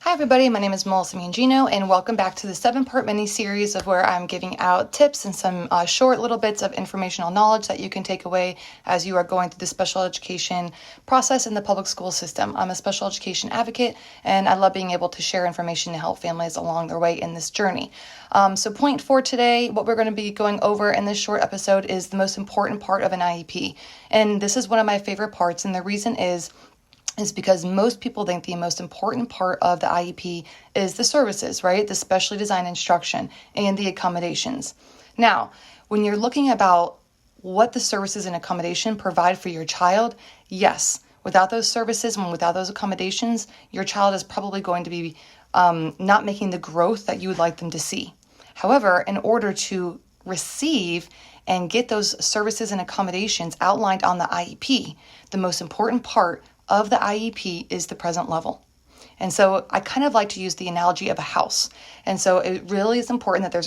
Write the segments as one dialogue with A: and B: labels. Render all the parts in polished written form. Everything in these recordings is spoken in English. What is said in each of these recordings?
A: Hi everybody, my name is Melissa Mangino and welcome back to the 7-part mini-series of where I'm giving out tips and some short little bits of informational knowledge that you can take away as you are going through the special education process in the public school system. I'm a special education advocate and I love being able to share information to help families along their way in this journey. So point for today, what we're going to be going over in this short episode is the most important part of an IEP. And this is one of my favorite parts, and the reason is because most people think the most important part of the IEP is the services, right? The specially designed instruction and the accommodations. Now, when you're looking about what the services and accommodation provide for your child, yes, without those services and without those accommodations, your child is probably going to be not making the growth that you would like them to see. However, in order to receive and get those services and accommodations outlined on the IEP, the most important part of the IEP is the present level. And so I kind of like to use the analogy of a house. And so it really is important that there's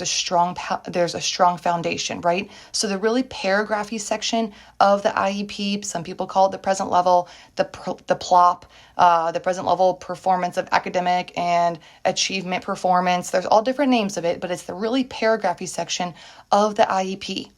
A: a strong foundation, right? So the really paragraphy section of the IEP, some people call it the present level, the PLOP, the present level performance of academic and achievement performance. There's all different names of it, but it's the really paragraphy section of the IEP.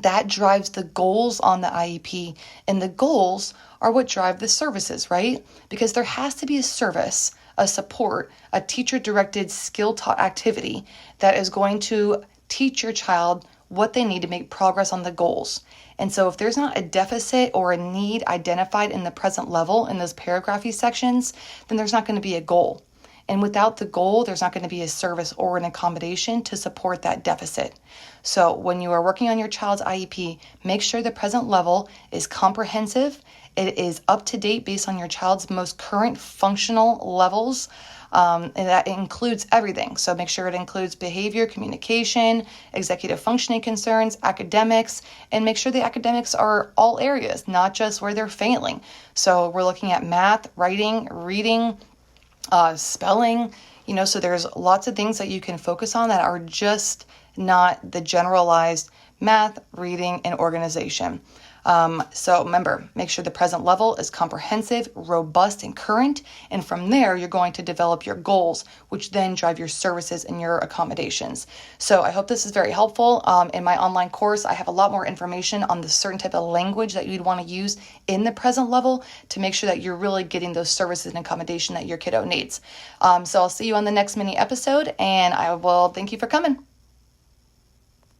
A: That drives the goals on the IEP, and the goals are what drive the services, right? Because there has to be a service, a support, a teacher-directed skill-taught activity that is going to teach your child what they need to make progress on the goals. And so if there's not a deficit or a need identified in the present level in those paragraphy sections, then there's not going to be a goal. And without the goal, there's not going to be a service or an accommodation to support that deficit. So when you are working on your child's IEP, make sure the present level is comprehensive. It is up to date based on your child's most current functional levels. And that includes everything. So make sure it includes behavior, communication, executive functioning concerns, academics, and make sure the academics are all areas, not just where they're failing. So we're looking at math, writing, reading, spelling, so there's lots of things that you can focus on that are just not the generalized math, reading, and organization. So remember, make sure the present level is comprehensive, robust, and current. And from there, you're going to develop your goals, which then drive your services and your accommodations. So I hope this is very helpful. In my online course, I have a lot more information on the certain type of language that you'd want to use in the present level to make sure that you're really getting those services and accommodation that your kiddo needs. So I'll see you on the next mini episode, and I will thank you for coming.